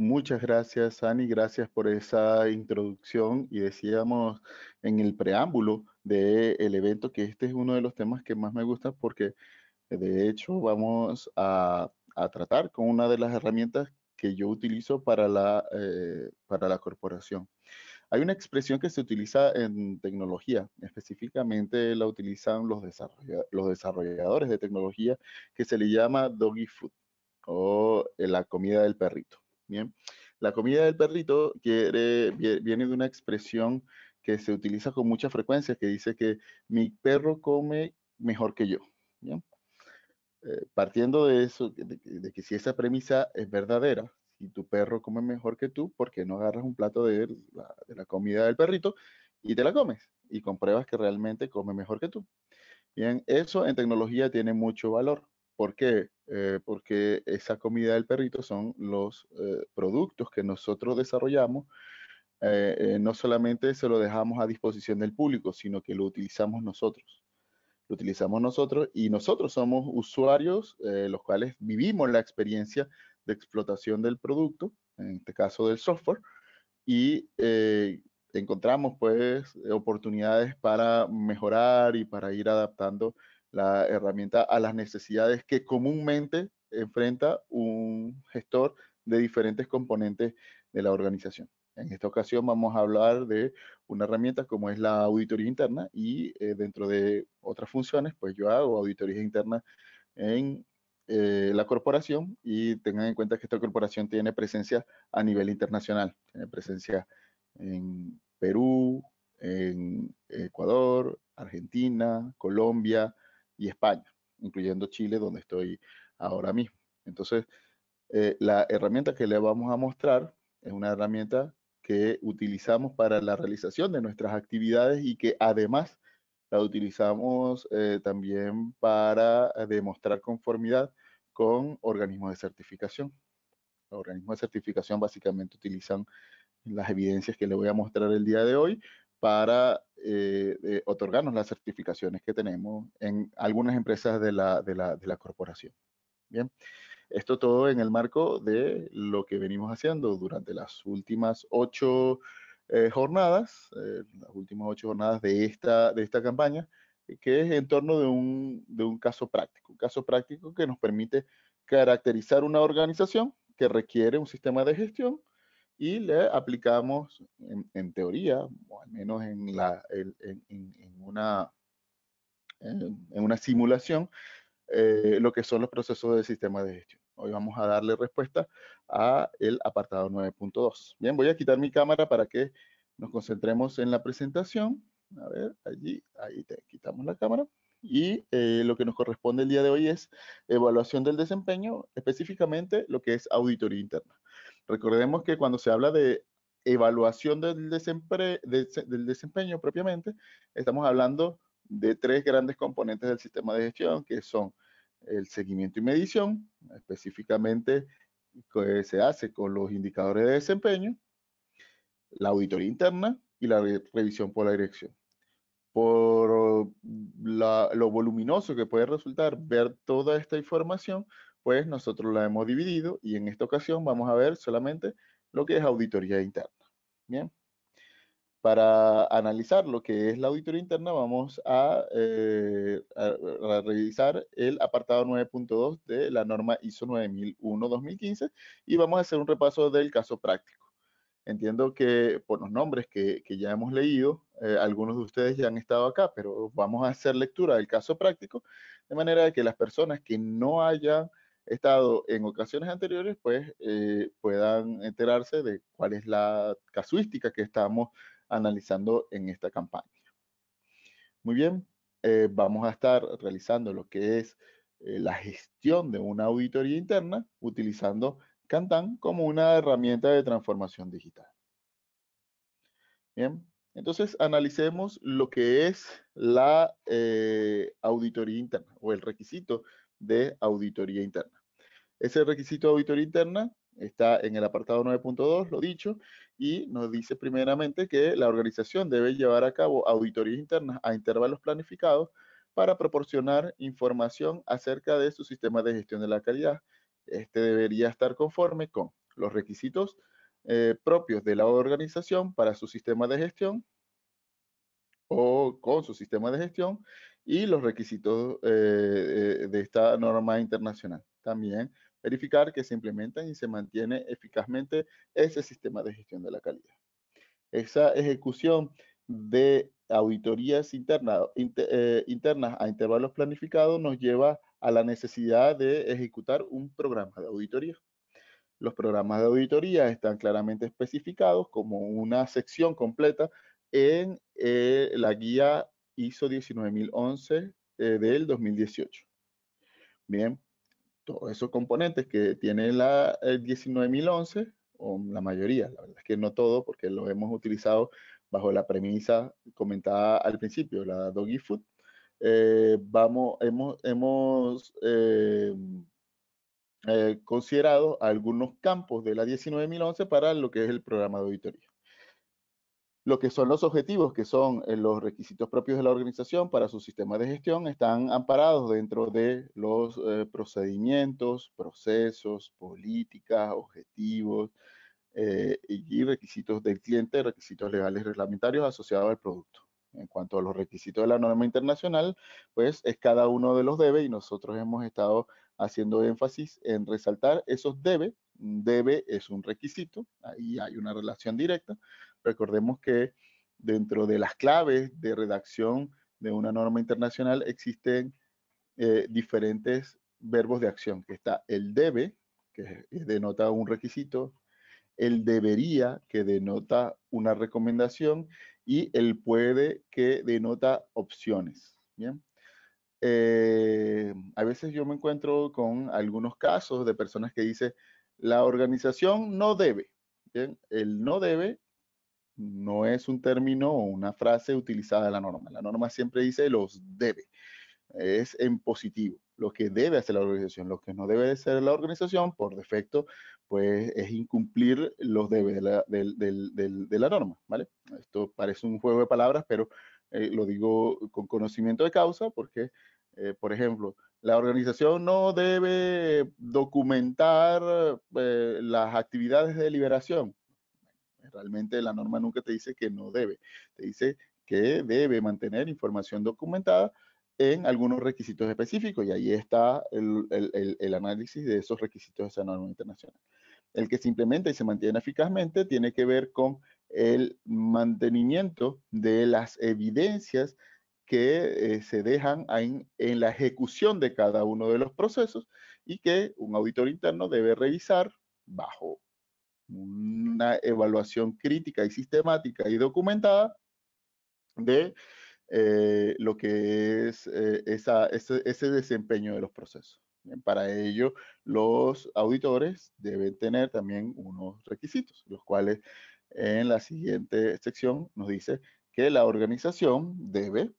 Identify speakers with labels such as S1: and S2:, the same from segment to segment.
S1: Muchas gracias, Ani. Gracias por esa introducción. Y decíamos en el preámbulo del evento que este es uno de los temas que más me gusta porque de hecho vamos a tratar con una de las herramientas que yo utilizo para la corporación. Hay una expresión que se utiliza en tecnología, específicamente la utilizan los desarrolladores de tecnología, que se le llama doggy food o la comida del perrito. Bien, la comida del perrito viene de una expresión que se utiliza con mucha frecuencia, que dice que mi perro come mejor que yo. Bien, partiendo de eso, de que si esa premisa es verdadera, si tu perro come mejor que tú, ¿por qué no agarras un plato de la comida del perrito y te la comes? Y compruebas que realmente come mejor que tú. Bien, eso en tecnología tiene mucho valor. ¿Por qué? Porque esa comida del perrito son los productos que nosotros desarrollamos. No solamente se lo dejamos a disposición del público, sino que lo utilizamos nosotros. Lo utilizamos nosotros y nosotros somos usuarios, los cuales vivimos la experiencia de explotación del producto, en este caso del software, y encontramos pues oportunidades para mejorar y para ir adaptando la herramienta a las necesidades que comúnmente enfrenta un gestor de diferentes componentes de la organización. En esta ocasión vamos a hablar de una herramienta como es la auditoría interna y dentro de otras funciones, pues yo hago auditoría interna en la corporación y tengan en cuenta que esta corporación tiene presencia a nivel internacional, tiene presencia en Perú, en Ecuador, Argentina, Colombia y España, incluyendo Chile, donde estoy ahora mismo. Entonces, la herramienta que le vamos a mostrar es una herramienta que utilizamos para la realización de nuestras actividades y que además la utilizamos también para demostrar conformidad con organismos de certificación. Los organismos de certificación básicamente utilizan las evidencias que le voy a mostrar el día de hoy para otorgarnos las certificaciones que tenemos en algunas empresas de la corporación. Bien, esto todo en el marco de lo que venimos haciendo durante las últimas 8 jornadas, las últimas 8 jornadas de esta campaña, que es en torno de un caso práctico que nos permite caracterizar una organización que requiere un sistema de gestión y le aplicamos en teoría, o al menos en una simulación, lo que son los procesos del sistema de gestión. Hoy vamos a darle respuesta a el apartado 9.2. Bien, voy a quitar mi cámara para que nos concentremos en la presentación. A ver, ahí quitamos la cámara. Y lo que nos corresponde el día de hoy es evaluación del desempeño, específicamente lo que es auditoría interna. Recordemos que cuando se habla de evaluación del desempeño propiamente, estamos hablando de tres grandes componentes del sistema de gestión, que son el seguimiento y medición, específicamente que se hace con los indicadores de desempeño, la auditoría interna y la revisión por la dirección. Por lo voluminoso que puede resultar ver toda esta información, pues nosotros la hemos dividido y en esta ocasión vamos a ver solamente lo que es auditoría interna. Bien. Para analizar lo que es la auditoría interna, vamos a revisar el apartado 9.2 de la norma ISO 9001-2015 y vamos a hacer un repaso del caso práctico. Entiendo que por los nombres que ya hemos leído, algunos de ustedes ya han estado acá, pero vamos a hacer lectura del caso práctico, de manera de que las personas que no hayan estado en ocasiones anteriores, pues puedan enterarse de cuál es la casuística que estamos analizando en esta campaña. Muy bien, vamos a estar realizando lo que es la gestión de una auditoría interna utilizando Kantan como una herramienta de transformación digital. Bien, entonces analicemos lo que es la auditoría interna o el requisito de auditoría interna. Ese requisito de auditoría interna está en el apartado 9.2, lo dicho, y nos dice primeramente que la organización debe llevar a cabo auditorías internas a intervalos planificados para proporcionar información acerca de su sistema de gestión de la calidad. Este debería estar conforme con los requisitos propios de la organización para su sistema de gestión o con su sistema de gestión y los requisitos de esta norma internacional. También verificar que se implementan y se mantiene eficazmente ese sistema de gestión de la calidad. Esa ejecución de auditorías internas a intervalos planificados nos lleva a la necesidad de ejecutar un programa de auditoría. Los programas de auditoría están claramente especificados como una sección completa en la guía ISO 19011 del 2018. Bien, todos esos componentes que tiene la 19011, o la mayoría, la verdad es que no todo, porque lo hemos utilizado bajo la premisa comentada al principio, la Doggy Food. Hemos considerado algunos campos de la 19011 para lo que es el programa de auditoría. Lo que son los objetivos, que son los requisitos propios de la organización para su sistema de gestión, están amparados dentro de los procedimientos, procesos, políticas, objetivos y requisitos del cliente, requisitos legales reglamentarios asociados al producto. En cuanto a los requisitos de la norma internacional, pues es cada uno de los debe y nosotros hemos estado haciendo énfasis en resaltar esos debe. Debe es un requisito, ahí hay una relación directa. Recordemos que dentro de las claves de redacción de una norma internacional existen diferentes verbos de acción, que está el debe, que denota un requisito, el debería, que denota una recomendación, y el puede, que denota opciones. Bien. A veces yo me encuentro con algunos casos de personas que dicen, la organización no debe. Bien. El no debe no es un término o una frase utilizada en la norma. La norma siempre dice los debe. Es en positivo, lo que debe hacer la organización. Lo que no debe hacer la organización por defecto, pues es incumplir los debes de la norma, ¿vale? Esto parece un juego de palabras, pero lo digo con conocimiento de causa porque, por ejemplo, la organización no debe documentar las actividades de liberación. Realmente la norma nunca te dice que no debe, te dice que debe mantener información documentada en algunos requisitos específicos y ahí está el análisis de esos requisitos de esa norma internacional. El que se implementa y se mantiene eficazmente tiene que ver con el mantenimiento de las evidencias que se dejan en la ejecución de cada uno de los procesos y que un auditor interno debe revisar bajo una evaluación crítica y sistemática y documentada de lo que es ese desempeño de los procesos. Bien, para ello, los auditores deben tener también unos requisitos, los cuales en la siguiente sección nos dice que la organización debe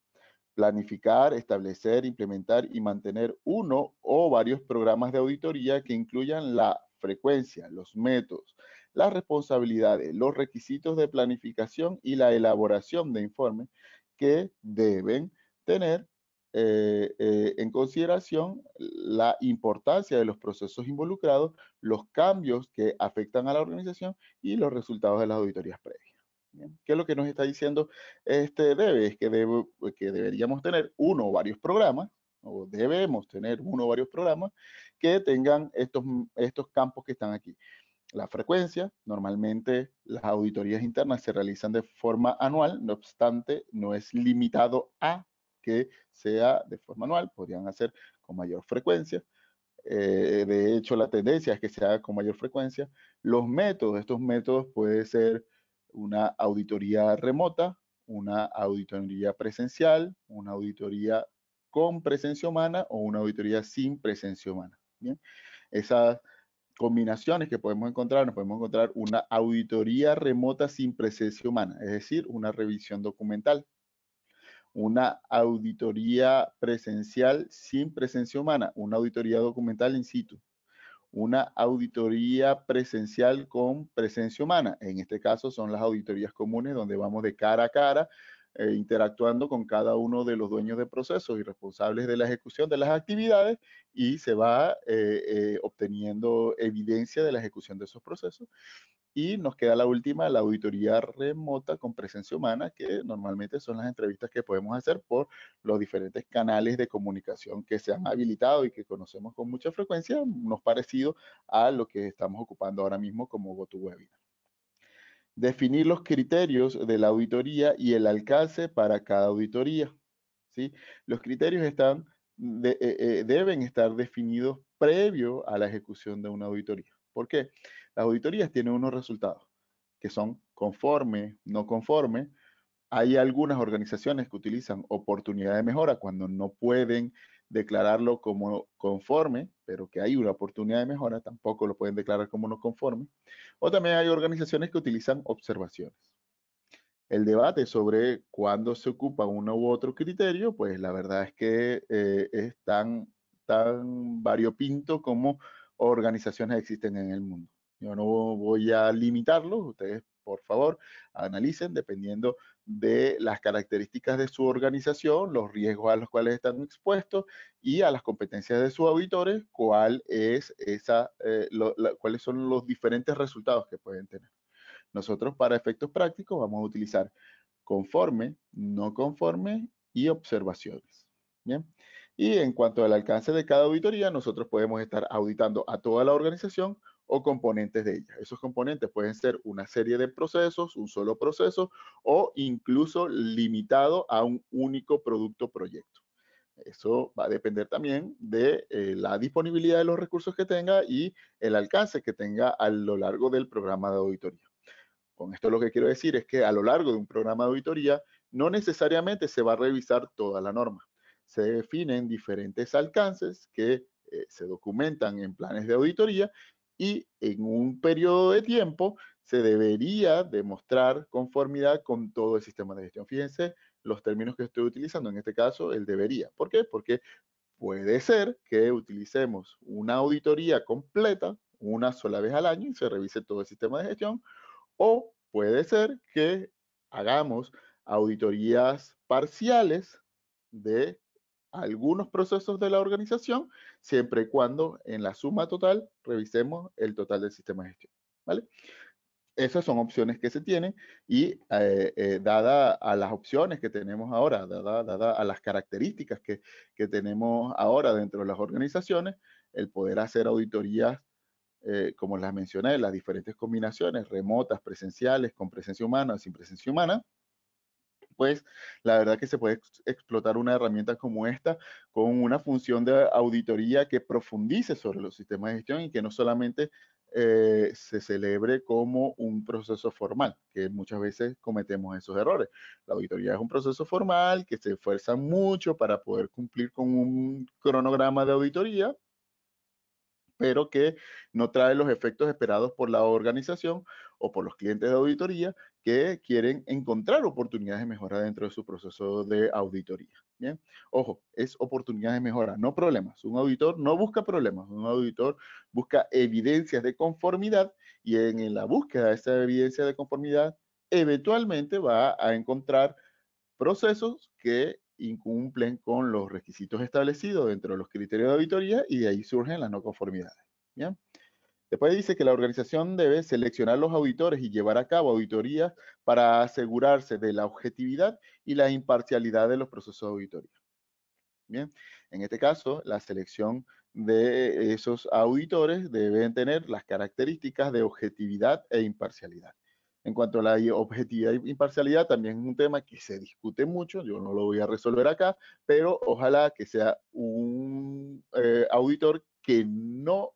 S1: planificar, establecer, implementar y mantener uno o varios programas de auditoría que incluyan la frecuencia, los métodos, las responsabilidades, los requisitos de planificación y la elaboración de informes que deben tener en consideración la importancia de los procesos involucrados, los cambios que afectan a la organización y los resultados de las auditorías previas. Bien. ¿Qué es lo que nos está diciendo este debe? Es que deberíamos tener uno o varios programas, o debemos tener uno o varios programas que tengan estos campos que están aquí. La frecuencia, normalmente las auditorías internas se realizan de forma anual, no obstante, no es limitado a que sea de forma anual, podrían hacer con mayor frecuencia. De hecho, la tendencia es que se haga con mayor frecuencia. Los métodos, estos métodos pueden ser una auditoría remota, una auditoría presencial, una auditoría con presencia humana o una auditoría sin presencia humana. Bien, esas combinaciones que podemos encontrar, nos podemos encontrar una auditoría remota sin presencia humana, es decir, una revisión documental, una auditoría presencial sin presencia humana, una auditoría documental in situ, una auditoría presencial con presencia humana. En este caso son las auditorías comunes donde vamos de cara a cara interactuando con cada uno de los dueños de procesos y responsables de la ejecución de las actividades y se va obteniendo evidencia de la ejecución de esos procesos. Y nos queda la última, la auditoría remota con presencia humana, que normalmente son las entrevistas que podemos hacer por los diferentes canales de comunicación que se han habilitado y que conocemos con mucha frecuencia, unos parecidos a lo que estamos ocupando ahora mismo como GoToWebinar. Definir los criterios de la auditoría y el alcance para cada auditoría. ¿Sí? Los criterios deben estar definidos previo a la ejecución de una auditoría. ¿Por qué? Las auditorías tienen unos resultados que son conforme, no conforme. Hay algunas organizaciones que utilizan oportunidad de mejora cuando no pueden declararlo como conforme, pero que hay una oportunidad de mejora, tampoco lo pueden declarar como no conforme. O también hay organizaciones que utilizan observaciones. El debate sobre cuándo se ocupa uno u otro criterio, pues la verdad es que es tan variopinto como organizaciones existen en el mundo. Yo no voy a limitarlo, ustedes por favor analicen dependiendo de las características de su organización, los riesgos a los cuales están expuestos y a las competencias de sus auditores, cuáles son los diferentes resultados que pueden tener. Nosotros para efectos prácticos vamos a utilizar conforme, no conforme y observaciones. Bien. Y en cuanto al alcance de cada auditoría, nosotros podemos estar auditando a toda la organización o componentes de ella. Esos componentes pueden ser una serie de procesos, un solo proceso o incluso limitado a un único producto o proyecto. Eso va a depender también de la disponibilidad de los recursos que tenga y el alcance que tenga a lo largo del programa de auditoría. Con esto lo que quiero decir es que a lo largo de un programa de auditoría no necesariamente se va a revisar toda la norma. Se definen diferentes alcances que se documentan en planes de auditoría y en un periodo de tiempo se debería demostrar conformidad con todo el sistema de gestión. Fíjense los términos que estoy utilizando, en este caso el debería. ¿Por qué? Porque puede ser que utilicemos una auditoría completa una sola vez al año y se revise todo el sistema de gestión, o puede ser que hagamos auditorías parciales de algunos procesos de la organización, siempre y cuando en la suma total revisemos el total del sistema de gestión. ¿Vale? Esas son opciones que se tienen y dada a las opciones que tenemos ahora, dada a las características que tenemos ahora dentro de las organizaciones, el poder hacer auditorías como las mencioné, las diferentes combinaciones, remotas, presenciales, con presencia humana, sin presencia humana, pues la verdad que se puede explotar una herramienta como esta con una función de auditoría que profundice sobre los sistemas de gestión y que no solamente se celebre como un proceso formal, que muchas veces cometemos esos errores. La auditoría es un proceso formal que se esfuerza mucho para poder cumplir con un cronograma de auditoría, pero que no trae los efectos esperados por la organización o por los clientes de auditoría que quieren encontrar oportunidades de mejora dentro de su proceso de auditoría. Bien, ojo, es oportunidades de mejora, no problemas. Un auditor no busca problemas, un auditor busca evidencias de conformidad y en la búsqueda de esa evidencia de conformidad, eventualmente va a encontrar procesos que incumplen con los requisitos establecidos dentro de los criterios de auditoría y de ahí surgen las no conformidades. ¿Bien? Después dice que la organización debe seleccionar los auditores y llevar a cabo auditorías para asegurarse de la objetividad y la imparcialidad de los procesos de auditoría. Bien, en este caso, la selección de esos auditores deben tener las características de objetividad e imparcialidad. En cuanto a la objetividad e imparcialidad, también es un tema que se discute mucho, yo no lo voy a resolver acá, pero ojalá que sea un auditor que no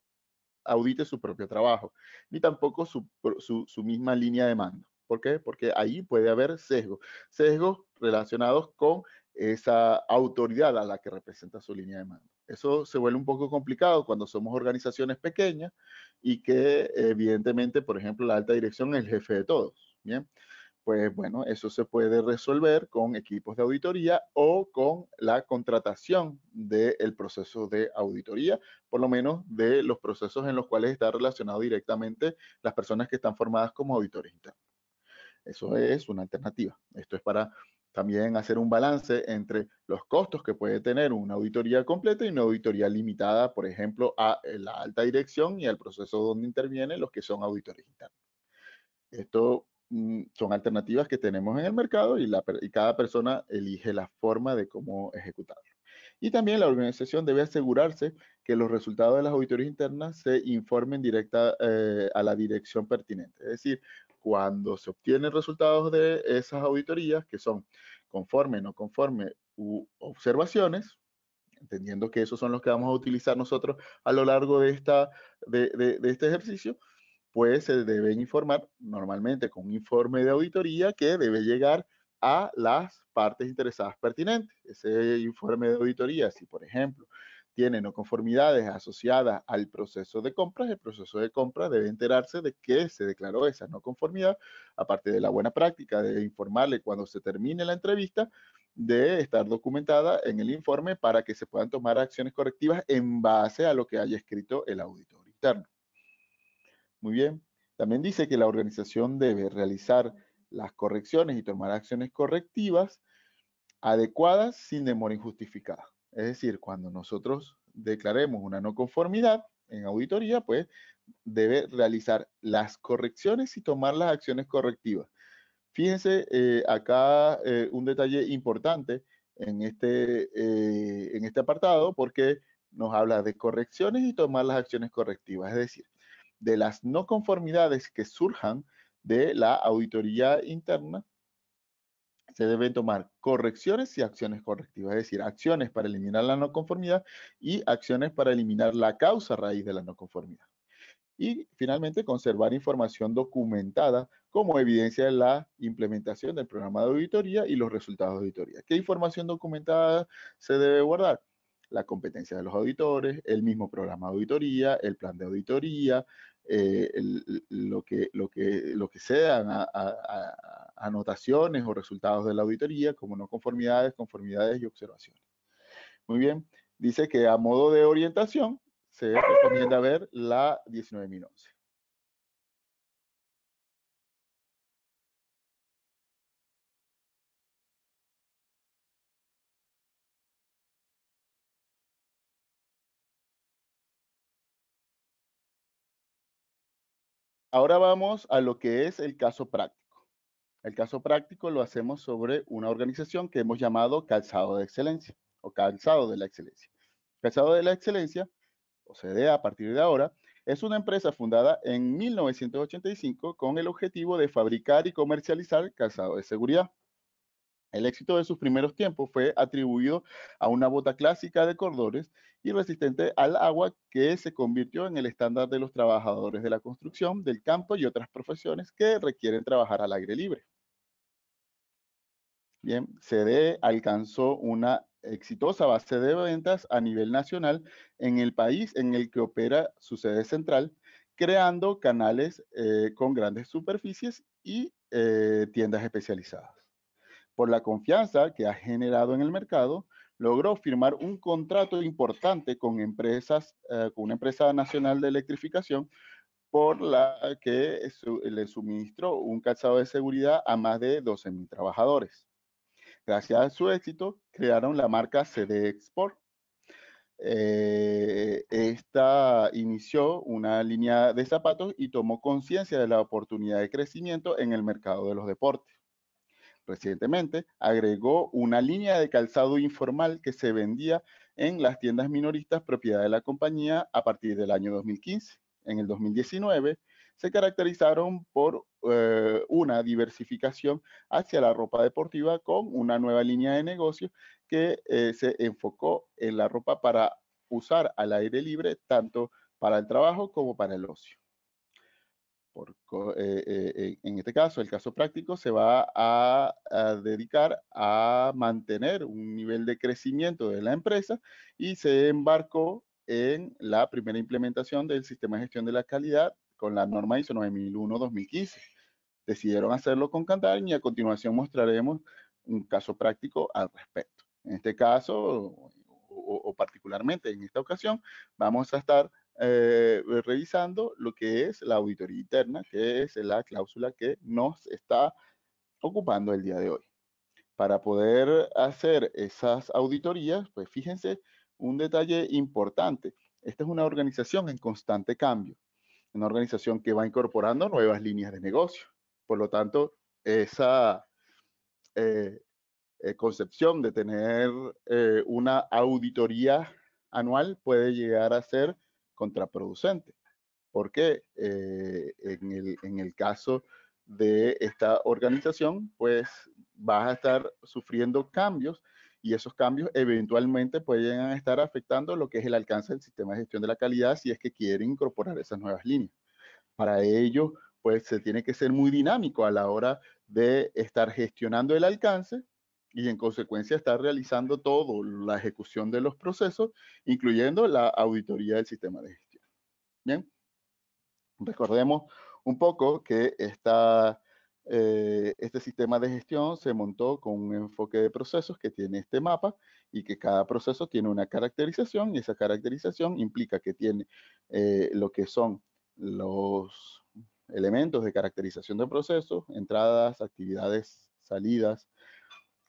S1: audite su propio trabajo, ni tampoco su misma línea de mando. ¿Por qué? Porque ahí puede haber sesgos relacionados con esa autoridad a la que representa su línea de mando. Eso se vuelve un poco complicado cuando somos organizaciones pequeñas y que evidentemente, por ejemplo, la alta dirección es el jefe de todos. Bien, pues bueno, eso se puede resolver con equipos de auditoría o con la contratación del proceso de auditoría, por lo menos de los procesos en los cuales está relacionado directamente las personas que están formadas como auditores internos. Eso es una alternativa. Esto es para También hacer un balance entre los costos que puede tener una auditoría completa y una auditoría limitada, por ejemplo, a la alta dirección y al proceso donde intervienen los que son auditores internos. Esto son alternativas que tenemos en el mercado y cada persona elige la forma de cómo ejecutarlo. Y también la organización debe asegurarse que los resultados de las auditorías internas se informen directa a la dirección pertinente. Es decir, cuando se obtienen resultados de esas auditorías, que son conforme, no conforme u observaciones, entendiendo que esos son los que vamos a utilizar nosotros a lo largo de este ejercicio, pues se deben informar normalmente con un informe de auditoría que debe llegar a las partes interesadas pertinentes. Ese informe de auditoría, si por ejemplo tiene no conformidades asociadas al proceso de compras, el proceso de compras debe enterarse de que se declaró esa no conformidad, aparte de la buena práctica de informarle cuando se termine la entrevista, de estar documentada en el informe para que se puedan tomar acciones correctivas en base a lo que haya escrito el auditor interno. Muy bien. También dice que la organización debe realizar las correcciones y tomar acciones correctivas adecuadas sin demora injustificada. Es decir, cuando nosotros declaremos una no conformidad en auditoría, pues debe realizar las correcciones y tomar las acciones correctivas. Fíjense acá un detalle importante en este apartado porque nos habla de correcciones y tomar las acciones correctivas. Es decir, de las no conformidades que surjan de la auditoría interna, se deben tomar correcciones y acciones correctivas, es decir, acciones para eliminar la no conformidad y acciones para eliminar la causa raíz de la no conformidad. Y finalmente, conservar información documentada como evidencia de la implementación del programa de auditoría y los resultados de auditoría. ¿Qué información documentada se debe guardar? La competencia de los auditores, el mismo programa de auditoría, el plan de auditoría, lo que sean anotaciones o resultados de la auditoría, como no conformidades, conformidades y observaciones. Muy bien, dice que a modo de orientación se recomienda ver la 19.011. Ahora vamos a lo que es el caso práctico. El caso práctico lo hacemos sobre una organización que hemos llamado Calzado de Excelencia o Calzado de la Excelencia. Calzado de la Excelencia, o CDA a partir de ahora, es una empresa fundada en 1985 con el objetivo de fabricar y comercializar calzado de seguridad. El éxito de sus primeros tiempos fue atribuido a una bota clásica de cordones y resistente al agua que se convirtió en el estándar de los trabajadores de la construcción, del campo y otras profesiones que requieren trabajar al aire libre. Bien, CD alcanzó una exitosa base de ventas a nivel nacional en el país en el que opera su sede central, creando canales con grandes superficies y tiendas especializadas. Por la confianza que ha generado en el mercado, logró firmar un contrato importante con con una empresa nacional de electrificación por la que le suministró un calzado de seguridad a más de 12.000 trabajadores. Gracias a su éxito, crearon la marca CD Export. Esta inició una línea de zapatos y tomó conciencia de la oportunidad de crecimiento en el mercado de los deportes. Recientemente agregó una línea de calzado informal que se vendía en las tiendas minoristas propiedad de la compañía a partir del año 2015. En el 2019 se caracterizaron por una diversificación hacia la ropa deportiva con una nueva línea de negocio que se enfocó en la ropa para usar al aire libre, tanto para el trabajo como para el ocio. En este caso, el caso práctico se va a dedicar a mantener un nivel de crecimiento de la empresa y se embarcó en la primera implementación del sistema de gestión de la calidad con la norma ISO 9001-2015. Decidieron hacerlo con Kantar y a continuación mostraremos un caso práctico al respecto. En este caso, o particularmente en esta ocasión, vamos a estar revisando lo que es la auditoría interna, que es la cláusula que nos está ocupando el día de hoy. para poder hacer esas auditorías, pues fíjense un detalle importante. Esta es una organización en constante cambio, una organización que va incorporando nuevas líneas de negocio. Por lo tanto, esa eh, concepción de tener una auditoría anual puede llegar a ser contraproducente, porque en el caso de esta organización, pues vas a estar sufriendo cambios y esos cambios eventualmente pueden estar afectando lo que es el alcance del sistema de gestión de la calidad si es que quieren incorporar esas nuevas líneas. Para ello, pues se tiene que ser muy dinámico a la hora de estar gestionando el alcance y en consecuencia estar realizando toda la ejecución de los procesos, incluyendo la auditoría del sistema de gestión. Bien, recordemos un poco que este sistema de gestión se montó con un enfoque de procesos que tiene este mapa y que cada proceso tiene una caracterización y esa caracterización implica que tiene lo que son los elementos de caracterización de procesos, entradas, actividades, salidas,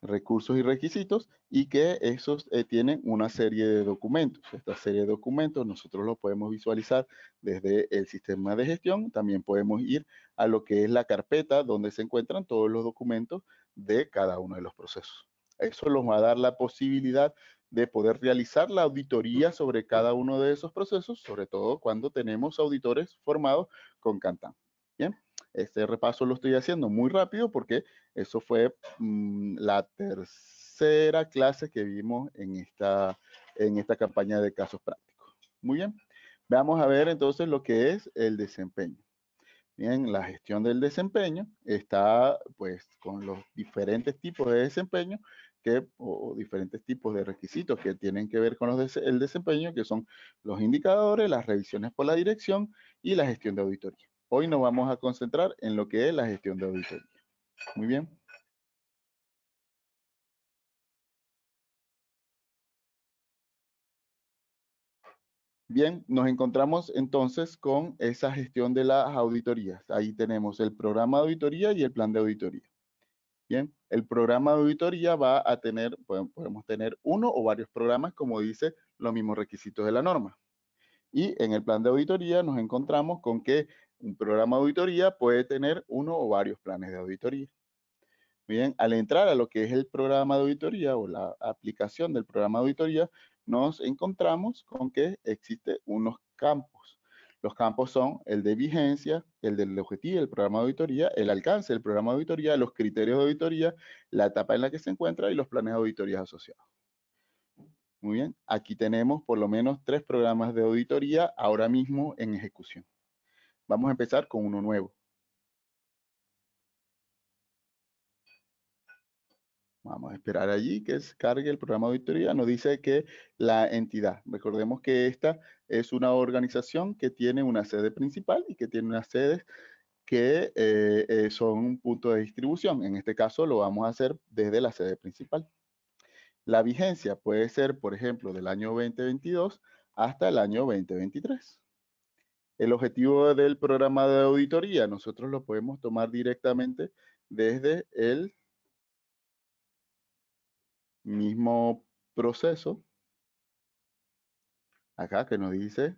S1: recursos y requisitos y que esos tienen una serie de documentos. Esta serie de documentos nosotros lo podemos visualizar desde el sistema de gestión. También podemos ir a lo que es la carpeta donde se encuentran todos los documentos de cada uno de los procesos. Eso nos va a dar la posibilidad de poder realizar la auditoría sobre cada uno de esos procesos, sobre todo cuando tenemos auditores formados con Kantan. Bien, este repaso lo estoy haciendo muy rápido porque eso fue la tercera clase que vimos en esta campaña de casos prácticos. Muy bien, vamos a ver entonces lo que es el desempeño. Bien, la gestión del desempeño está pues con los diferentes tipos de desempeño o diferentes tipos de requisitos que tienen que ver con el desempeño, que son los indicadores, las revisiones por la dirección y la gestión de auditoría. Hoy nos vamos a concentrar en lo que es la gestión de auditoría. Muy bien. Bien, nos encontramos entonces con esa gestión de las auditorías. Ahí tenemos el programa de auditoría y el plan de auditoría. Bien, el programa de auditoría va a tener, podemos tener uno o varios programas, como dice los mismos requisitos de la norma. Y en el plan de auditoría nos encontramos con que un programa de auditoría puede tener uno o varios planes de auditoría. Bien, al entrar a lo que es el programa de auditoría o la aplicación del programa de auditoría, nos encontramos con que existen unos campos. Los campos son el de vigencia, el del objetivo del programa de auditoría, el alcance del programa de auditoría, los criterios de auditoría, la etapa en la que se encuentra y los planes de auditoría asociados. Muy bien, aquí tenemos por lo menos 3 programas de auditoría ahora mismo en ejecución. Vamos a empezar con uno nuevo. Vamos a esperar allí que se cargue el programa de auditoría. Nos dice que la entidad, recordemos que esta es una organización que tiene una sede principal y que tiene unas sedes que son un punto de distribución. En este caso lo vamos a hacer desde la sede principal. La vigencia puede ser, por ejemplo, del año 2022 hasta el año 2023. El objetivo del programa de auditoría, nosotros lo podemos tomar directamente desde el mismo proceso acá que nos dice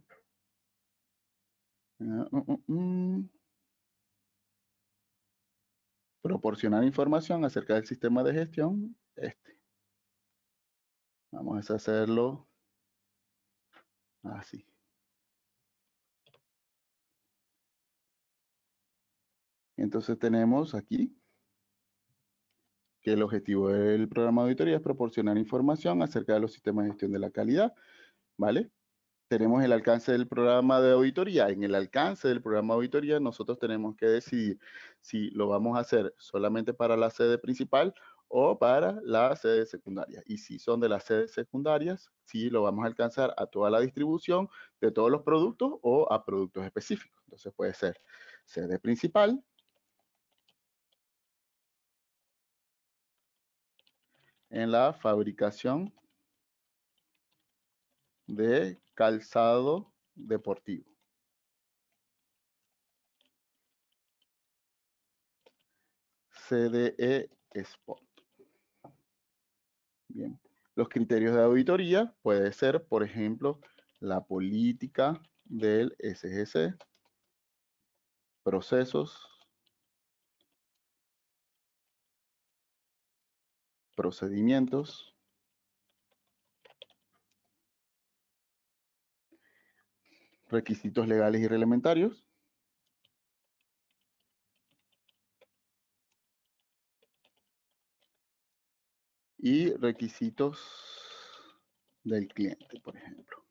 S1: proporcionar información acerca del sistema de gestión. Vamos a hacerlo así. Entonces tenemos aquí que el objetivo del programa de auditoría es proporcionar información acerca de los sistemas de gestión de la calidad, ¿vale? Tenemos el alcance del programa de auditoría. En el alcance del programa de auditoría, nosotros tenemos que decidir si lo vamos a hacer solamente para la sede principal o para la sede secundaria. Y si son de las sedes secundarias, si lo vamos a alcanzar a toda la distribución de todos los productos o a productos específicos. Entonces puede ser sede principal, en la fabricación de calzado deportivo. CDE Sport. Bien. Los criterios de auditoría puede ser, por ejemplo, la política del SGC, procesos, procedimientos, requisitos legales y reglamentarios, y requisitos del cliente, por ejemplo.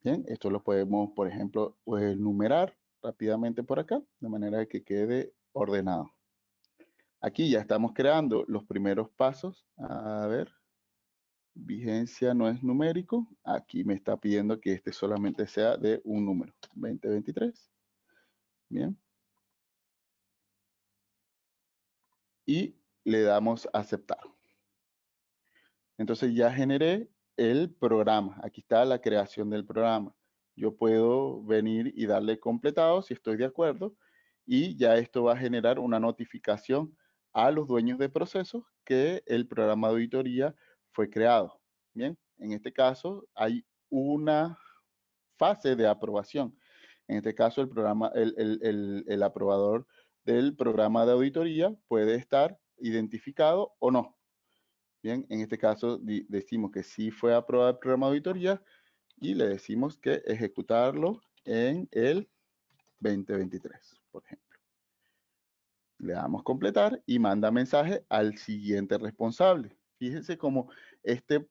S1: Bien, esto lo podemos, por ejemplo, pues, numerar rápidamente por acá, de manera que quede ordenado. Aquí ya estamos creando los primeros pasos. A ver, vigencia no es numérico. Aquí me está pidiendo que este solamente sea de un número, 2023. Bien. Y le damos a aceptar. Entonces ya generé el programa. Aquí está la creación del programa. Yo puedo venir y darle completado si estoy de acuerdo y ya esto va a generar una notificación a los dueños de procesos que el programa de auditoría fue creado. Bien, en este caso hay una fase de aprobación. En este caso el programa, el aprobador del programa de auditoría puede estar identificado o no. Bien, en este caso decimos que sí fue aprobado el programa de auditoría y le decimos que ejecutarlo en el 2023, por ejemplo. Le damos completar y manda mensaje al siguiente responsable. Fíjense cómo este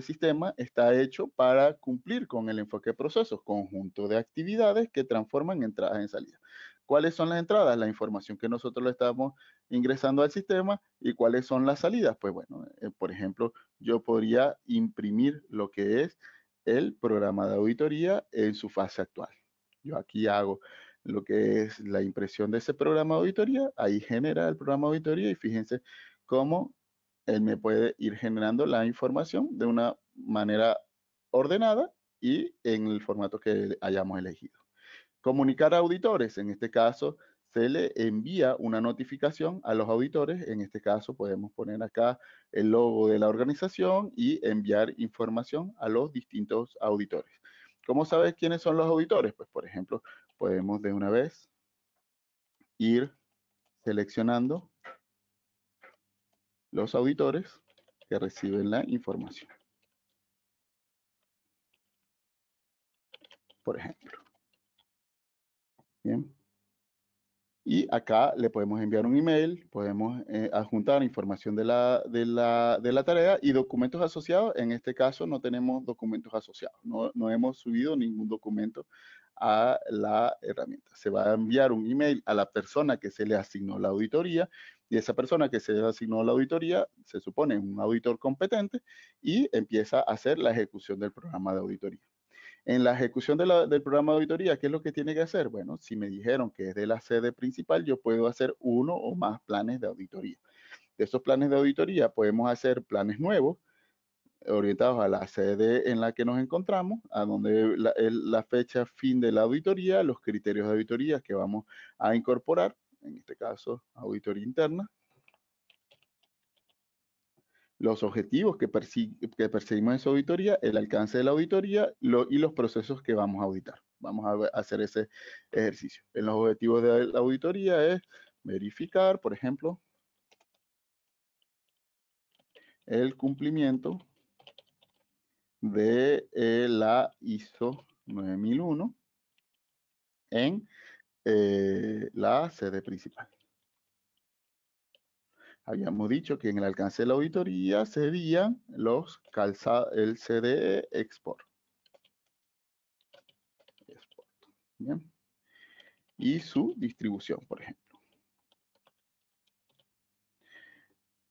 S1: sistema está hecho para cumplir con el enfoque de procesos, conjunto de actividades que transforman entradas en salidas. ¿Cuáles son las entradas? La información que nosotros le estamos ingresando al sistema. ¿Y cuáles son las salidas? Pues bueno, por ejemplo, yo podría imprimir lo que es el programa de auditoría en su fase actual. Yo aquí hago lo que es la impresión de ese programa de auditoría, ahí genera el programa de auditoría y fíjense cómo él me puede ir generando la información de una manera ordenada y en el formato que hayamos elegido. Comunicar a auditores, en este caso se le envía una notificación a los auditores, en este caso podemos poner acá el logo de la organización y enviar información a los distintos auditores. ¿Cómo sabes quiénes son los auditores? Pues por ejemplo, podemos de una vez ir seleccionando los auditores que reciben la información, por ejemplo. Bien. Y acá le podemos enviar un email, podemos adjuntar información de la tarea y documentos asociados. En este caso no tenemos documentos asociados, no hemos subido ningún documento a la herramienta. Se va a enviar un email a la persona que se le asignó la auditoría y esa persona que se le asignó la auditoría se supone un auditor competente y empieza a hacer la ejecución del programa de auditoría. En la ejecución del programa de auditoría, ¿qué es lo que tiene que hacer? Bueno, si me dijeron que es de la sede principal, yo puedo hacer uno o más planes de auditoría. De esos planes de auditoría podemos hacer planes nuevos orientados a la sede en la que nos encontramos, a donde la fecha fin de la auditoría, los criterios de auditoría que vamos a incorporar, en este caso auditoría interna, los objetivos que perseguimos en su auditoría, el alcance de la auditoría y los procesos que vamos a auditar. Vamos a hacer ese ejercicio. En los objetivos de la auditoría es verificar, por ejemplo, el cumplimiento de la ISO 9001 en la sede principal. Habíamos dicho que en el alcance de la auditoría serían el CDE Export. Bien. Y su distribución, por ejemplo.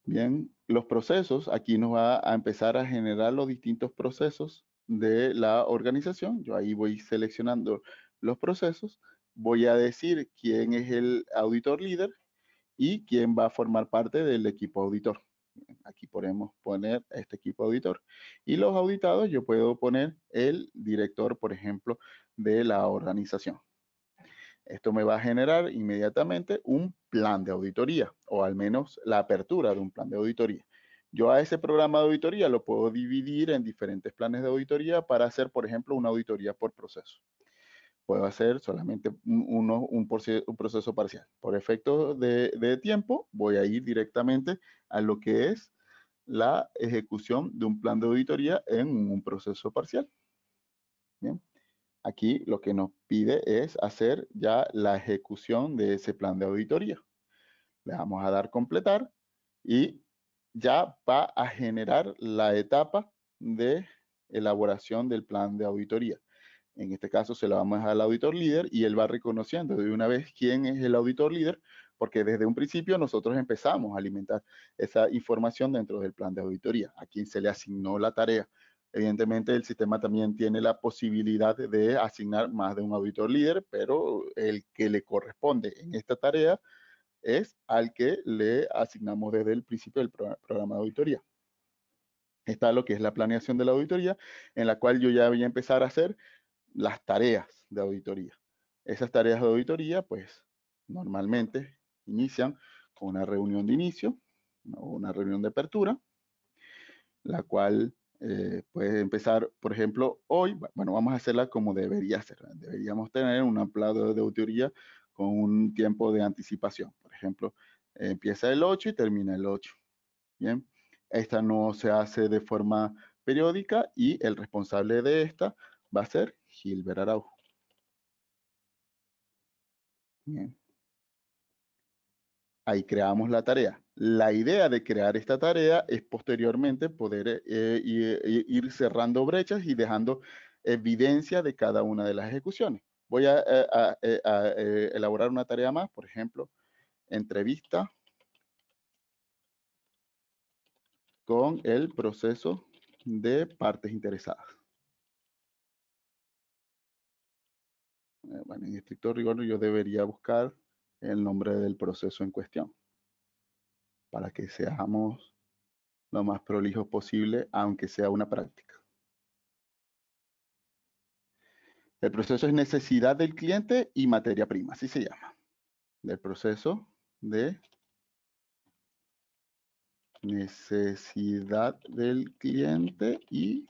S1: Bien, los procesos, aquí nos va a empezar a generar los distintos procesos de la organización. Yo ahí voy seleccionando los procesos, voy a decir quién es el auditor líder y quién va a formar parte del equipo auditor. Aquí podemos poner este equipo auditor. Y los auditados, yo puedo poner el director, por ejemplo, de la organización. Esto me va a generar inmediatamente un plan de auditoría, o al menos la apertura de un plan de auditoría. Yo a ese programa de auditoría lo puedo dividir en diferentes planes de auditoría para hacer, por ejemplo, una auditoría por proceso. Puedo hacer solamente un proceso parcial. Por efecto de tiempo, voy a ir directamente a lo que es la ejecución de un plan de auditoría en un proceso parcial. Bien. Aquí lo que nos pide es hacer ya la ejecución de ese plan de auditoría. Le vamos a dar completar y ya va a generar la etapa de elaboración del plan de auditoría. En este caso se lo vamos a dejar al auditor líder y él va reconociendo de una vez quién es el auditor líder, porque desde un principio nosotros empezamos a alimentar esa información dentro del plan de auditoría, a quien se le asignó la tarea. Evidentemente el sistema también tiene la posibilidad de asignar más de un auditor líder, pero el que le corresponde en esta tarea es al que le asignamos desde el principio del programa de auditoría. Está lo que es la planeación de la auditoría, en la cual yo ya voy a empezar a hacer las tareas de auditoría. Esas tareas de auditoría, pues, normalmente inician con una reunión de inicio, una reunión de apertura, la cual puede empezar, por ejemplo, hoy, bueno, vamos a hacerla como debería ser. Deberíamos tener un plan de auditoría con un tiempo de anticipación. Por ejemplo, empieza el 8 y termina el 8. Bien, esta no se hace de forma periódica y el responsable de esta va a ser Gilbert Araujo. Bien. Ahí creamos la tarea. La idea de crear esta tarea es posteriormente poder ir cerrando brechas y dejando evidencia de cada una de las ejecuciones. Voy a elaborar una tarea más, por ejemplo, entrevista con el proceso de partes interesadas. Bueno, en estricto rigor yo debería buscar el nombre del proceso en cuestión para que seamos lo más prolijos posible, aunque sea una práctica. El proceso es necesidad del cliente y materia prima, así se llama. Del proceso de necesidad del cliente y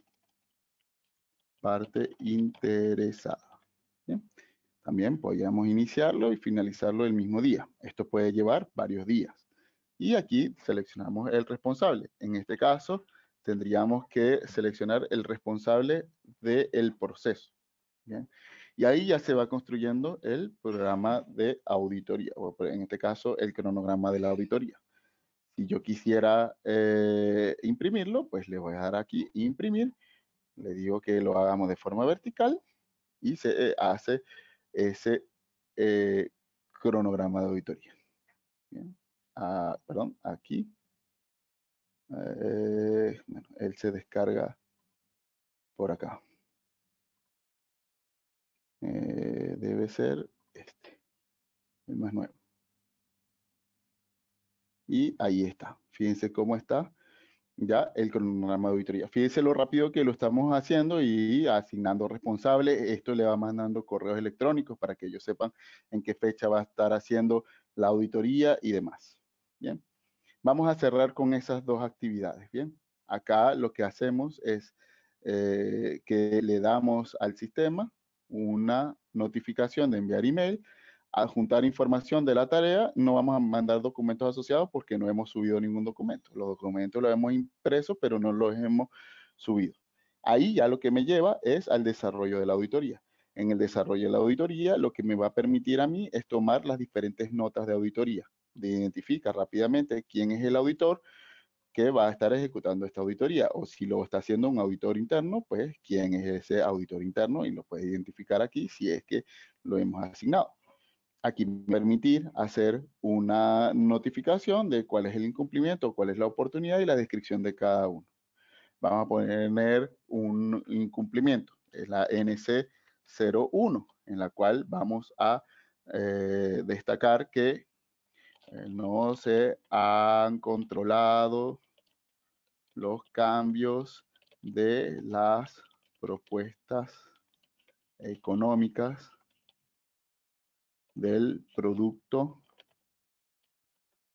S1: parte interesada. ¿Bien? También podríamos iniciarlo y finalizarlo el mismo día. Esto puede llevar varios días. Y aquí seleccionamos el responsable. En este caso, tendríamos que seleccionar el responsable del proceso. ¿Bien? Y ahí ya se va construyendo el programa de auditoría, o en este caso, el cronograma de la auditoría. Si yo quisiera imprimirlo, pues le voy a dar aquí imprimir. Le digo que lo hagamos de forma vertical y se hace ese eh, cronograma de auditoría. Bien. Perdón, aquí. Bueno, él se descarga por acá. Debe ser este, el más nuevo. Y ahí está. Fíjense cómo está ya el cronograma de auditoría. Fíjense lo rápido que lo estamos haciendo y asignando responsables. Esto le va mandando correos electrónicos para que ellos sepan en qué fecha va a estar haciendo la auditoría y demás. Bien. Vamos a cerrar con esas dos actividades. Bien. Acá lo que hacemos es que le damos al sistema una notificación de enviar email, adjuntar información de la tarea. No vamos a mandar documentos asociados porque no hemos subido ningún documento. Los documentos los hemos impreso, pero no los hemos subido. Ahí ya lo que me lleva es al desarrollo de la auditoría. En el desarrollo de la auditoría, lo que me va a permitir a mí es tomar las diferentes notas de auditoría. Identifica rápidamente quién es el auditor que va a estar ejecutando esta auditoría, o si lo está haciendo un auditor interno, pues quién es ese auditor interno y lo puede identificar aquí si es que lo hemos asignado. Aquí permitir hacer una notificación de cuál es el incumplimiento, cuál es la oportunidad y la descripción de cada uno. Vamos a poner un incumplimiento, es la NC01, en la cual vamos a destacar que no se han controlado los cambios de las propuestas económicas del producto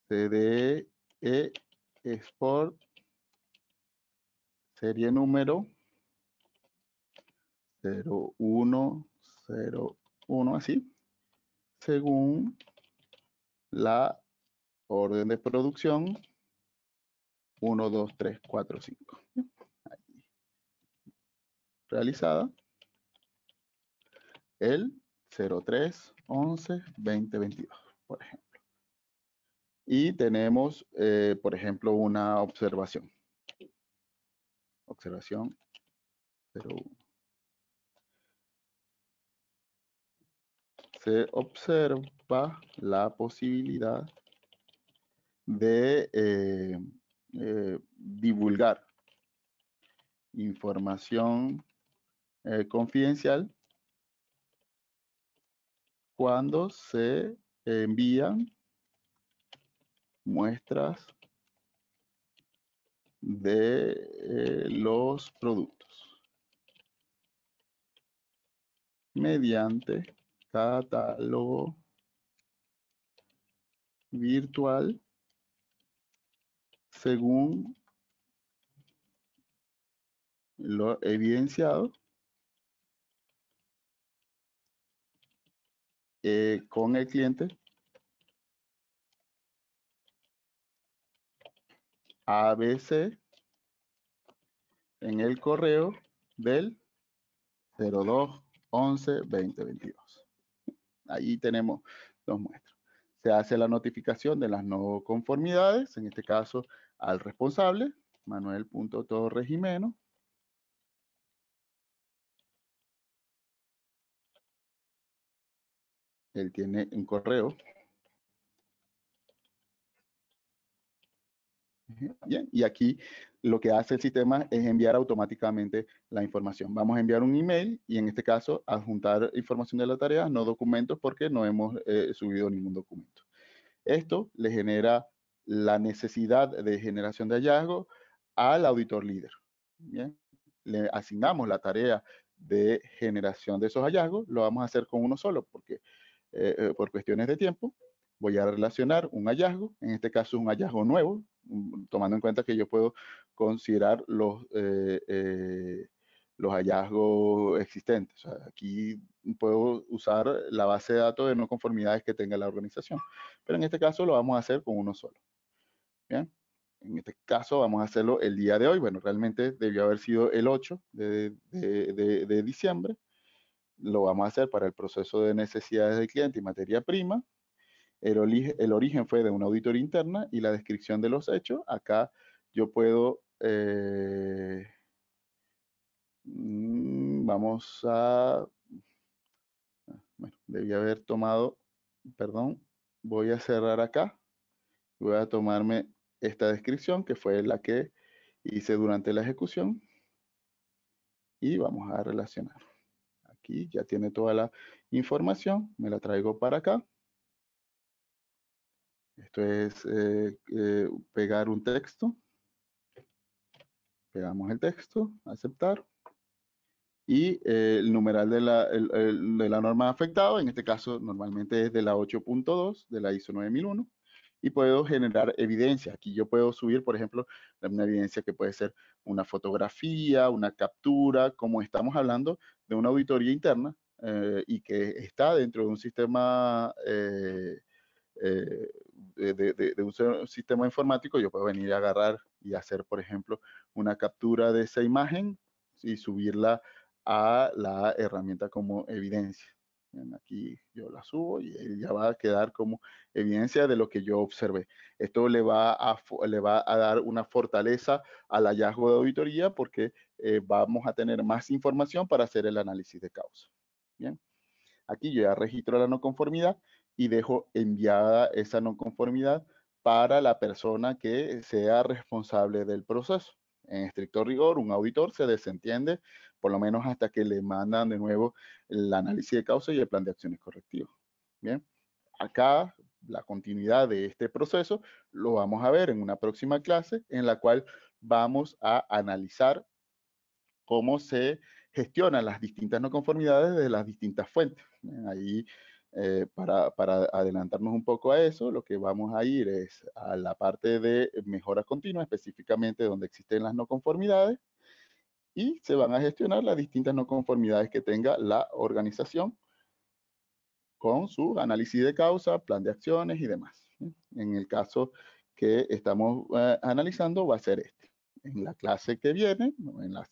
S1: CDE Export, serie número 0101, así, según la orden de producción 1, 2, 3, 4, 5. Realizada el 03, 11, 20, 22, por ejemplo. Y tenemos, por ejemplo, una observación. Observación 01. Se observa la posibilidad de divulgar información confidencial cuando se envían muestras de los productos mediante catálogo virtual según lo evidenciado con el cliente ABC en el correo del 02 11 2022. Ahí tenemos dos muestras. Se hace la notificación de las no conformidades, en este caso al responsable, Manuel.Torres-Jimeno. Él tiene un correo. Bien, y aquí lo que hace el sistema es enviar automáticamente la información. Vamos a enviar un email y en este caso adjuntar información de la tarea, no documentos, porque no hemos subido ningún documento. Esto le genera la necesidad de generación de hallazgo al auditor líder. Bien, le asignamos la tarea de generación de esos hallazgos, lo vamos a hacer con uno solo, porque por cuestiones de tiempo voy a relacionar un hallazgo, en este caso un hallazgo nuevo, tomando en cuenta que yo puedo considerar los hallazgos existentes. O sea, aquí puedo usar la base de datos de no conformidades que tenga la organización, pero en este caso lo vamos a hacer con uno solo. Bien, en este caso vamos a hacerlo el día de hoy. Bueno, realmente debió haber sido el 8 de diciembre. Lo vamos a hacer para el proceso de necesidades del cliente y materia prima. El origen fue de una auditoría interna y la descripción de los hechos. Acá yo puedo, vamos a, bueno, debí haber tomado, perdón, voy a cerrar acá. Voy a tomarme esta descripción que fue la que hice durante la ejecución y vamos a relacionar. Aquí ya tiene toda la información, me la traigo para acá. Esto es pegar un texto. Pegamos el texto, aceptar. Y el numeral de la norma afectada, en este caso normalmente es de la 8.2 de la ISO 9001. Y puedo generar evidencia. Aquí yo puedo subir, por ejemplo, una evidencia que puede ser una fotografía, una captura, como estamos hablando de una auditoría interna y que está dentro de un sistema eh, de un sistema informático. Yo puedo venir a agarrar y hacer, por ejemplo, una captura de esa imagen y subirla a la herramienta como evidencia. Aquí yo la subo y ya va a quedar como evidencia de lo que yo observé. Esto le va a dar una fortaleza al hallazgo de auditoría porque vamos a tener más información para hacer el análisis de causa. Bien, aquí yo ya registro la no conformidad y dejo enviada esa no conformidad para la persona que sea responsable del proceso. En estricto rigor, un auditor se desentiende por lo menos hasta que le mandan de nuevo el análisis de causa y el plan de acciones correctivas. Bien, acá la continuidad de este proceso lo vamos a ver en una próxima clase en la cual vamos a analizar cómo se gestionan las distintas no conformidades de las distintas fuentes. Ahí para adelantarnos un poco a eso, lo que vamos a ir es a la parte de mejora continua, específicamente donde existen las no conformidades, y se van a gestionar las distintas no conformidades que tenga la organización con su análisis de causa, plan de acciones y demás. En el caso que estamos analizando va a ser este. En la clase que viene, en la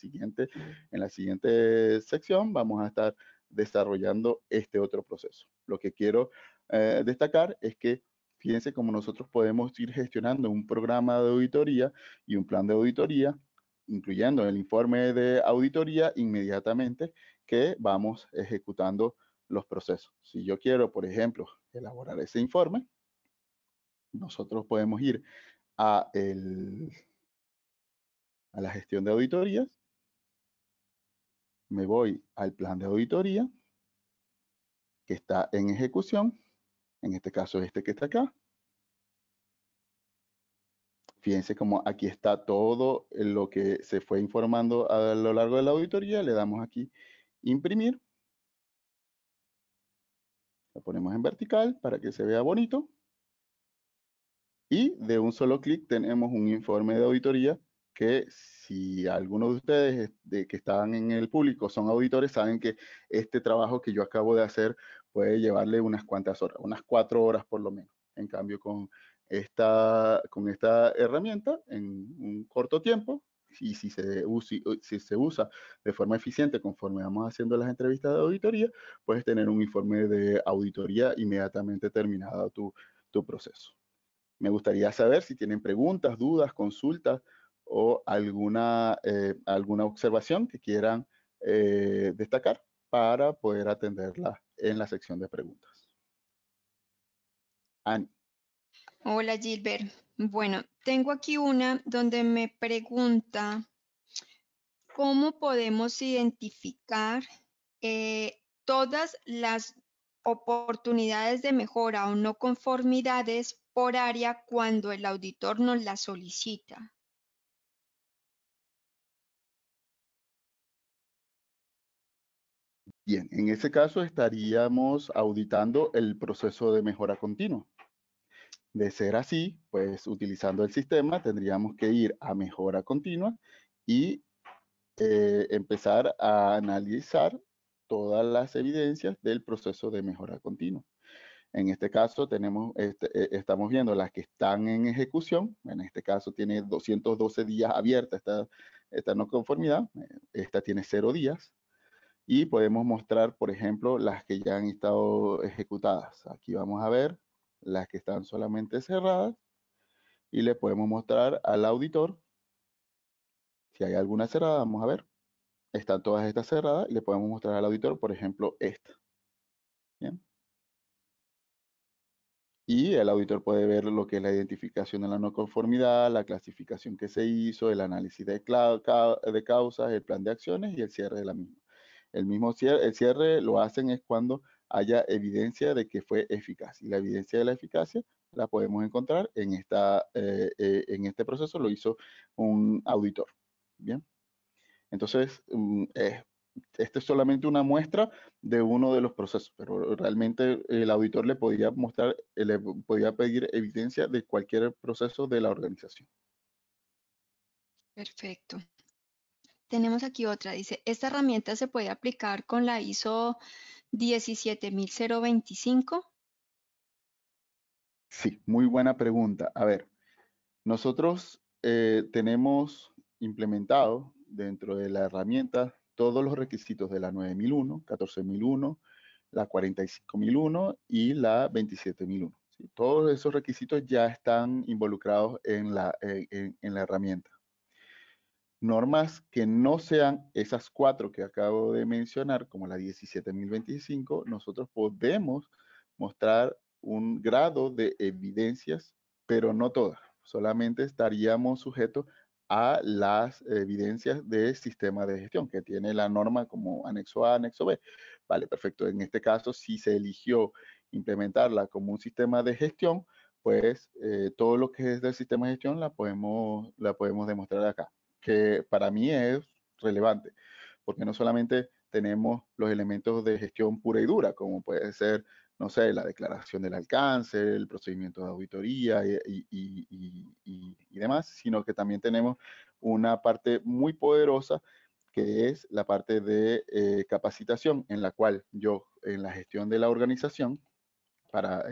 S1: siguiente sección, vamos a estar desarrollando este otro proceso. Lo que quiero destacar es que fíjense cómo nosotros podemos ir gestionando un programa de auditoría y un plan de auditoría, incluyendo el informe de auditoría inmediatamente que vamos ejecutando los procesos. Si yo quiero, por ejemplo, elaborar ese informe, nosotros podemos ir a, a la gestión de auditorías, me voy al plan de auditoría que está en ejecución, en este caso este que está acá. Fíjense cómo aquí está todo lo que se fue informando a lo largo de la auditoría. Le damos aquí imprimir. Lo ponemos en vertical para que se vea bonito. Y de un solo clic tenemos un informe de auditoría que si algunos de ustedes que están en el público son auditores, saben que este trabajo que yo acabo de hacer puede llevarle unas cuantas horas, unas 4 horas por lo menos. En cambio, con esta herramienta, en un corto tiempo, y si se usa de forma eficiente conforme vamos haciendo las entrevistas de auditoría, puedes tener un informe de auditoría inmediatamente terminado tu proceso. Me gustaría saber si tienen preguntas, dudas, consultas o alguna observación que quieran destacar para poder atenderla en la sección de preguntas. Ani.
S2: Hola Gilbert. Bueno, tengo aquí una donde me pregunta cómo podemos identificar todas las oportunidades de mejora o no conformidades por área cuando el auditor nos las solicita.
S1: Bien, en ese caso estaríamos auditando el proceso de mejora continua. De ser así, pues utilizando el sistema tendríamos que ir a mejora continua y empezar a analizar todas las evidencias del proceso de mejora continua. En este caso estamos viendo las que están en ejecución. En este caso tiene 212 días abierta esta no conformidad. Esta tiene 0 días. Y podemos mostrar, por ejemplo, las que ya han estado ejecutadas. Aquí vamos a ver las que están solamente cerradas. Y le podemos mostrar al auditor si hay alguna cerrada. Vamos a ver. Están todas estas cerradas. Y le podemos mostrar al auditor, por ejemplo, esta. ¿Bien? Y el auditor puede ver lo que es la identificación de la no conformidad, la clasificación que se hizo, el análisis de causas, el plan de acciones y el cierre de la misma. El cierre lo hacen es cuando haya evidencia de que fue eficaz. Y la evidencia de la eficacia la podemos encontrar en este proceso, lo hizo un auditor. Bien. Entonces, esta es solamente una muestra de uno de los procesos, pero realmente el auditor le podía mostrar, le podía pedir evidencia de cualquier proceso de la organización.
S2: Perfecto. Tenemos aquí otra. Dice, ¿esta herramienta se puede aplicar con la ISO 17025?
S1: Sí, muy buena pregunta. A ver, nosotros tenemos implementado dentro de la herramienta todos los requisitos de la 9001, 14001, la 45001 y la 27001. ¿Sí? Todos esos requisitos ya están involucrados en la herramienta. Normas que no sean esas 4 que acabo de mencionar, como la 17025, nosotros podemos mostrar un grado de evidencias, pero no todas. Solamente estaríamos sujetos a las evidencias del sistema de gestión que tiene la norma como anexo A, anexo B. Vale, perfecto. En este caso, si se eligió implementarla como un sistema de gestión, pues todo lo que es del sistema de gestión la podemos demostrar acá, que para mí es relevante, porque no solamente tenemos los elementos de gestión pura y dura, como puede ser no sé, la declaración del alcance, el procedimiento de auditoría y demás, sino que también tenemos una parte muy poderosa que es la parte de capacitación, en la cual yo, en la gestión de la organización, para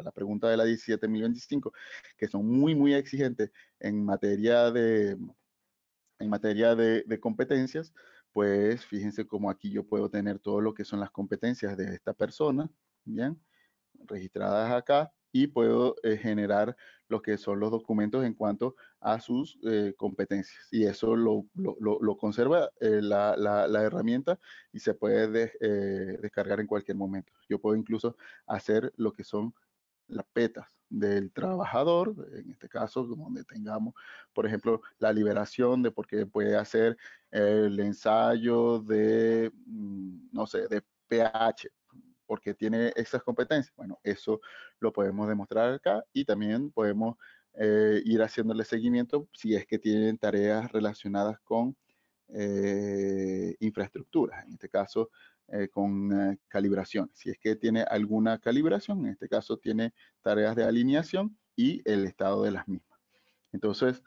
S1: la pregunta de la 17.025, que son muy exigentes en materia de competencias, pues fíjense cómo aquí yo puedo tener todo lo que son las competencias de esta persona, ¿bien? Registradas acá y puedo generar lo que son los documentos en cuanto a sus competencias. Y eso lo conserva la herramienta y se puede descargar en cualquier momento. Yo puedo incluso hacer lo que son las petas del trabajador, en este caso, donde tengamos, por ejemplo, la liberación de porque puede hacer el ensayo de, no sé, de pH, porque tiene esas competencias. Bueno, eso lo podemos demostrar acá y también podemos ir haciéndole seguimiento si es que tienen tareas relacionadas con infraestructuras, en este caso con calibración. Si es que tiene alguna calibración, en este caso tiene tareas de alineación y el estado de las mismas. Entonces,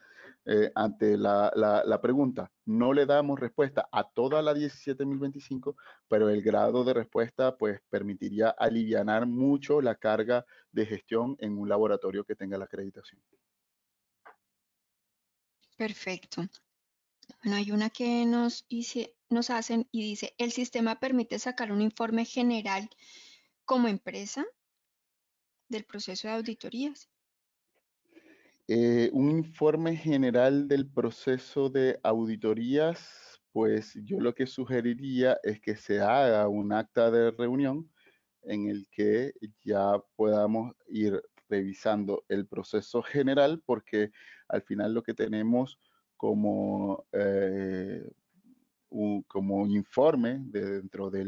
S1: ante la pregunta, no le damos respuesta a toda la 17.025, pero el grado de respuesta pues permitiría alivianar mucho la carga de gestión en un laboratorio que tenga la acreditación.
S2: Perfecto. Bueno, hay una que nos hacen y dice, ¿el sistema permite sacar un informe general como empresa del proceso de auditorías?
S1: Un informe general del proceso de auditorías, pues yo lo que sugeriría es que se haga un acta de reunión en el que ya podamos ir revisando el proceso general, porque al final lo que tenemos como, como informe dentro de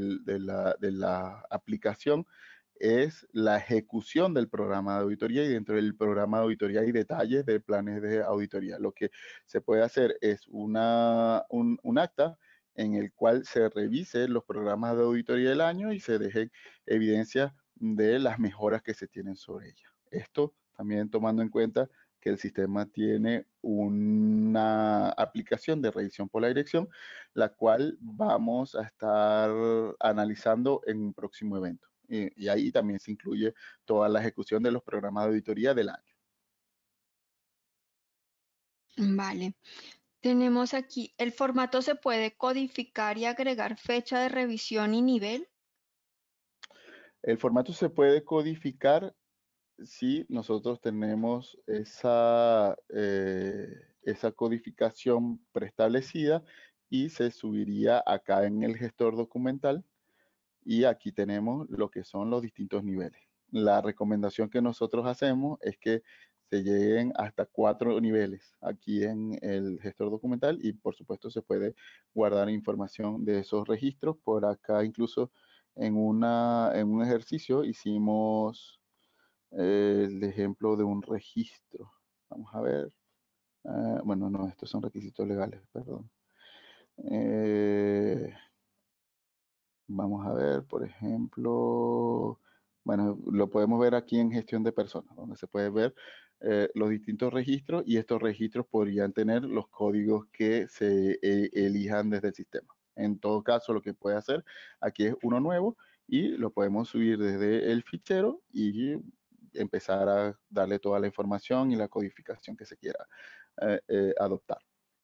S1: la aplicación es la ejecución del programa de auditoría y dentro del programa de auditoría hay detalles de planes de auditoría. Lo que se puede hacer es un acta en el cual se revise los programas de auditoría del año y se deje evidencia de las mejoras que se tienen sobre ella. Esto también tomando en cuenta que el sistema tiene una aplicación de revisión por la dirección, la cual vamos a estar analizando en un próximo evento. Y ahí también se incluye toda la ejecución de los programas de auditoría del año.
S2: Vale. Tenemos aquí, ¿el formato se puede codificar y agregar fecha de revisión y nivel?
S1: El formato se puede codificar si nosotros tenemos esa codificación preestablecida y se subiría acá en el gestor documental y aquí tenemos lo que son los distintos niveles. La recomendación que nosotros hacemos es que se lleguen hasta 4 niveles aquí en el gestor documental y por supuesto se puede guardar información de esos registros. Por acá incluso en un ejercicio hicimos el ejemplo de un registro. Vamos a ver. Bueno, no, estos son requisitos legales, perdón. Eh, Vamos a ver, por ejemplo, bueno, lo podemos ver aquí en gestión de personas, donde se puede ver los distintos registros y estos registros podrían tener los códigos que se elijan desde el sistema. En todo caso, lo que puede hacer aquí es uno nuevo y lo podemos subir desde el fichero y empezar a darle toda la información y la codificación que se quiera adoptar.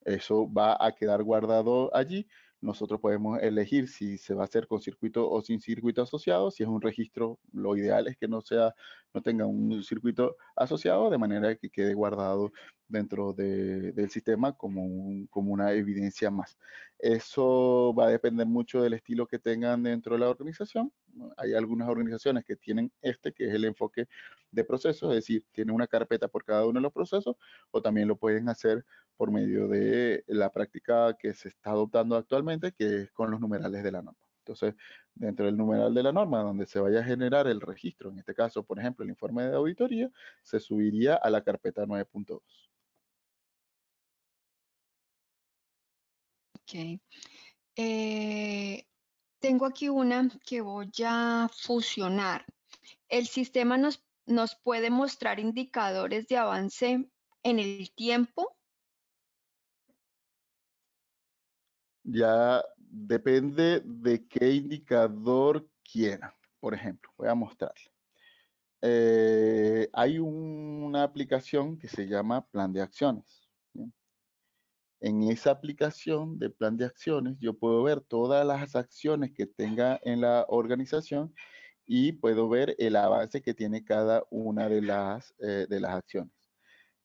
S1: Eso va a quedar guardado allí. Nosotros podemos elegir si se va a hacer con circuito o sin circuito asociado. Si es un registro, lo ideal es que no tenga un circuito asociado, de manera que quede guardado dentro del sistema como una evidencia más. Eso va a depender mucho del estilo que tengan dentro de la organización. Hay algunas organizaciones que tienen que es el enfoque de procesos, es decir, tienen una carpeta por cada uno de los procesos, o también lo pueden hacer por medio de la práctica que se está adoptando actualmente, que es con los numerales de la norma. Entonces, dentro del numeral de la norma, donde se vaya a generar el registro, en este caso, por ejemplo, el informe de auditoría, se subiría a la carpeta 9.2.
S2: Ok. Eh, Tengo aquí una que voy a fusionar. El sistema nos puede mostrar indicadores de avance en el tiempo.
S1: Ya depende de qué indicador quiera. Por ejemplo, voy a mostrarle. Hay una aplicación que se llama Plan de Acciones. ¿Bien? En esa aplicación de Plan de Acciones, yo puedo ver todas las acciones que tenga en la organización y puedo ver el avance que tiene cada una de las acciones.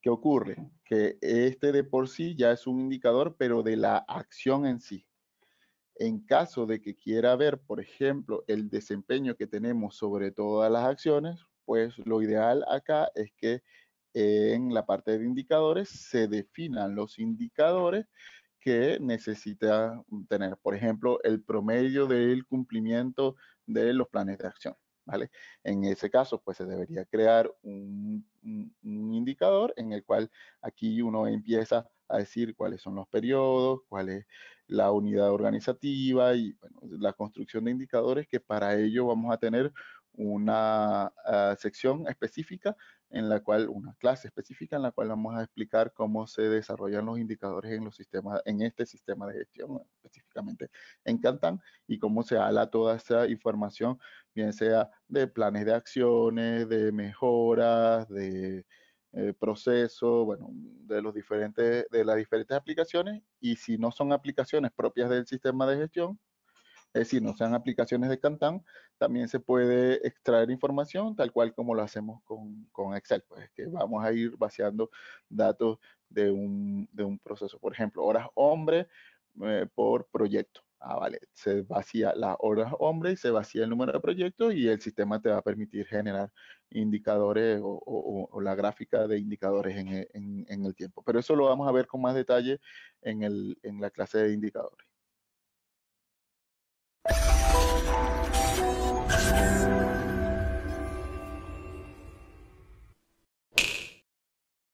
S1: ¿Qué ocurre? Que este de por sí ya es un indicador, pero de la acción en sí. En caso de que quiera ver, por ejemplo, el desempeño que tenemos sobre todas las acciones, pues lo ideal acá es que en la parte de indicadores se definan los indicadores que necesita tener. Por ejemplo, el promedio del cumplimiento de los planes de acción. ¿Vale? En ese caso, pues se debería crear un indicador en el cual aquí uno empieza a decir cuáles son los periodos, cuál es la unidad organizativa y bueno, la construcción de indicadores, que para ello vamos a tener una sección específica en la cual, una clase específica en la cual vamos a explicar cómo se desarrollan los indicadores en los sistemas, en este sistema de gestión, específicamente en Kanban, y cómo se ala toda esa información, bien sea de planes de acciones, de mejoras, de proceso, bueno, de las diferentes aplicaciones, y si no son aplicaciones propias del sistema de gestión, es decir, no sean aplicaciones de Kanban, también se puede extraer información tal cual como lo hacemos con Excel, pues que vamos a ir vaciando datos de un proceso. Por ejemplo, horas hombre por proyecto. Ah, vale, se vacía las horas hombre y se vacía el número de proyectos y el sistema te va a permitir generar indicadores o la gráfica de indicadores en el tiempo. Pero eso lo vamos a ver con más detalle en la clase de indicadores.